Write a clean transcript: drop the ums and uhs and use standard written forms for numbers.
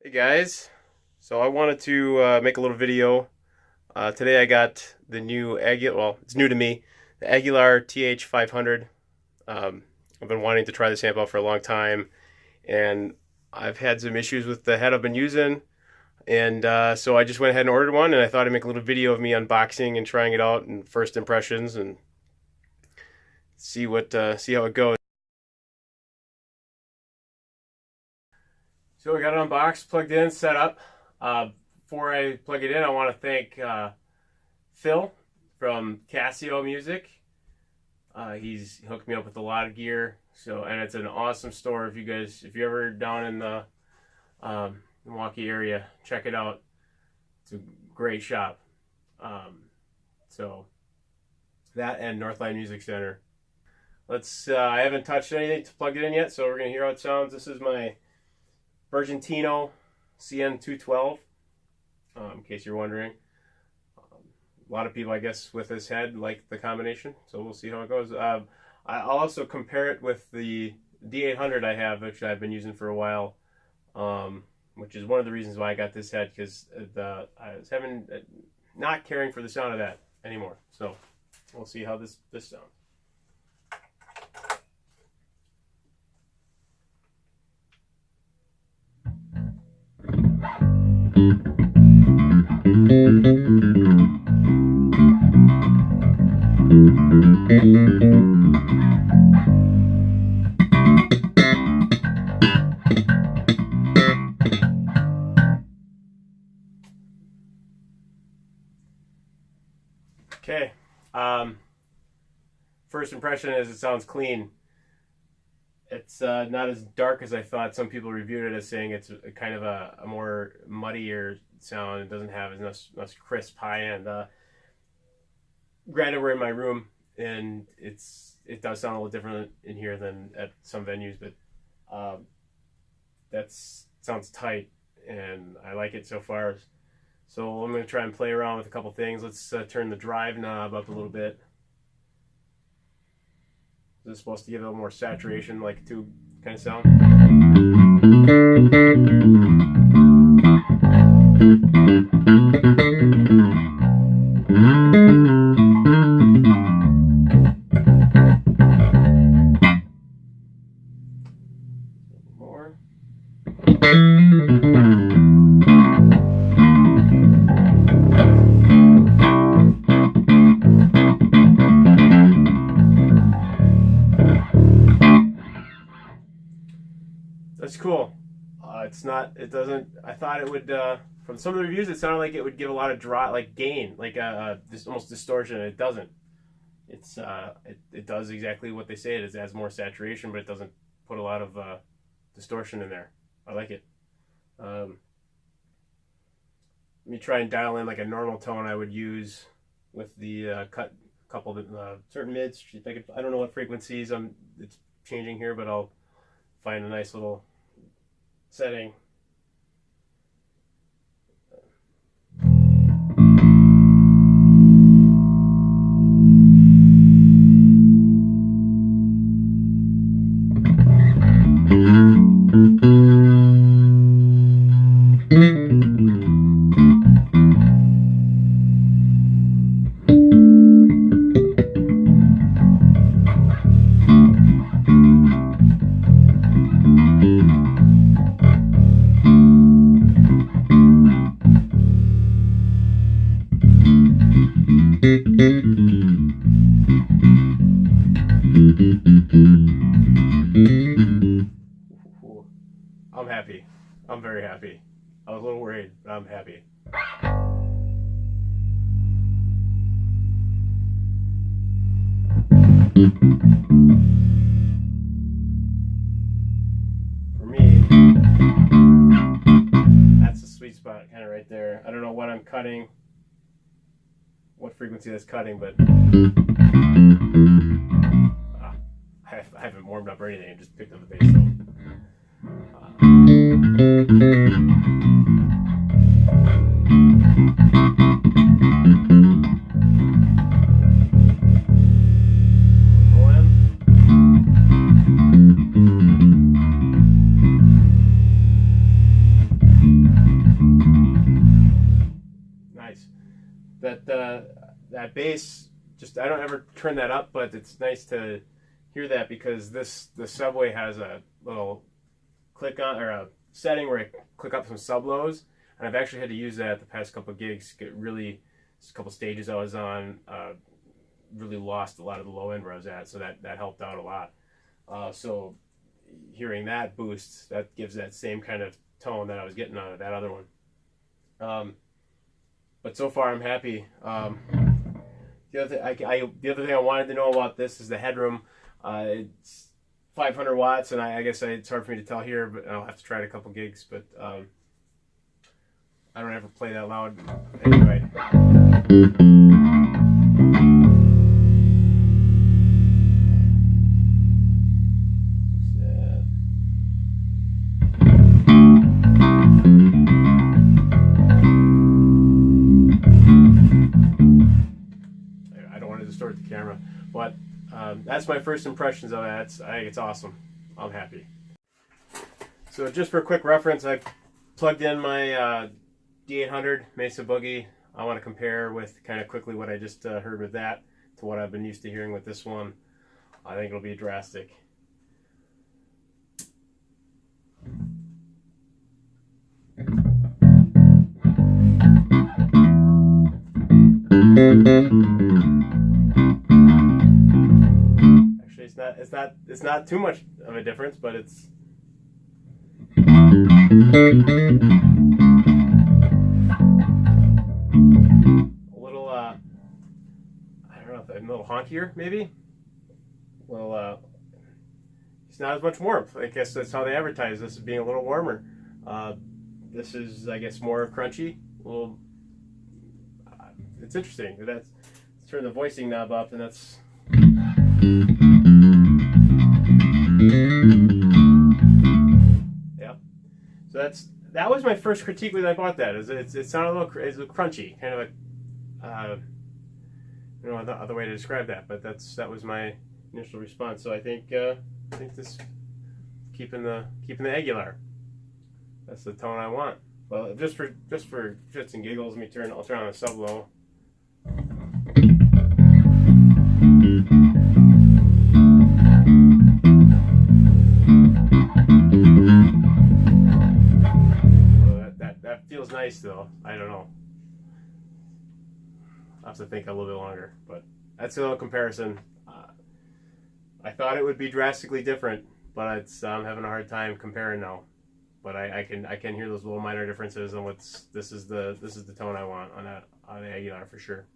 Hey guys, so I wanted to make a little video. Today I got the new Aguilar, well, it's new to me, the Aguilar TH500. I've been wanting to try this amp out for a long time, and I've had some issues with the head I've been using, and so I just went ahead and ordered one, and I thought I'd make a little video of me unboxing and trying it out and first impressions and see how it goes. So we got it unboxed, plugged in, set up. Before I plug it in, I want to thank Phil from Casio Music. He's hooked me up with a lot of gear. And it's an awesome store. If you're ever down in the Milwaukee area, check it out. It's a great shop. So that and Northline Music Center. I haven't touched anything to plug it in yet, so we're gonna hear how it sounds. This is my Argentino CN212, in case you're wondering. A lot of people, I guess, with this head like the combination, so we'll see how it goes. I'll also compare it with the D800 I have, which I've been using for a while, which is one of the reasons why I got this head, because I was not caring for the sound of that anymore. So we'll see how this sounds. Okay, first impression is it sounds clean. It's not as dark as I thought. Some people reviewed it as saying it's a kind of a more muddier sound. It doesn't have as much crisp high end. Granted, we're in my room, and it does sound a little different in here than at some venues, but that sounds tight, and I like it so far. So I'm going to try and play around with a couple things. Let's turn the drive knob up a little bit. This is supposed to give it a little more saturation, like a tube kind of sound. More. That's cool. I thought it would, from some of the reviews, it sounded like it would give a lot of gain, like almost distortion. It doesn't. It does exactly what they say it is. It has more saturation, but it doesn't put a lot of distortion in there. I like it. Let me try and dial in like a normal tone I would use with the couple of certain mids. I don't know what frequencies it's changing here, but I'll find a nice little setting. I'm happy. I'm very happy. I was a little worried, but I'm happy. For me, that's the sweet spot, kind of right there. I don't know what I'm cutting, what frequency that's cutting, but I haven't warmed up or anything. I just picked up the bass tone. that bass, just I don't ever turn that up, but it's nice to hear that because the Subway has a little click on or a setting where I click up some sub lows, and I've actually had to use that at the past couple of gigs. A couple stages I was on, really lost a lot of the low end where I was at, so that helped out a lot. So hearing that boost, that gives that same kind of tone that I was getting out of that other one. But so far I'm happy. The other thing I wanted to know about this is the headroom. It's 500 watts, and I guess it's hard for me to tell here, but I'll have to try it a couple gigs. But I don't ever play that loud anyway. I don't want to distort the camera, but that's my first impressions of that. I think it's awesome. I'm happy. So just for a quick reference, I plugged in my D800 Mesa Boogie. I want to compare with kind of quickly what I just heard with that to what I've been used to hearing with this one. I think it'll be drastic. Actually, it's not too much of a difference, but it's a little I don't know, a little honkier maybe. Well, it's not as much warmth. I guess that's how they advertise this as being a little warmer. This is, I guess, more crunchy. Well, it's interesting. Let's turn the voicing knob up, and that's. Yeah. So that was my first critique when I bought that. It sounded a little crunchy, kind of a I don't know the other way to describe that, but that was my initial response. So I think this keeping the Aguilar. That's the tone I want. Well, just for shits and giggles, I'll turn on a sub low. That feels nice though. I don't know. I'll have to think a little bit longer, but that's a little comparison. I thought it would be drastically different, but I'm having a hard time comparing now. But I can hear those little minor differences, and this is the tone I want on the Aguilar for sure.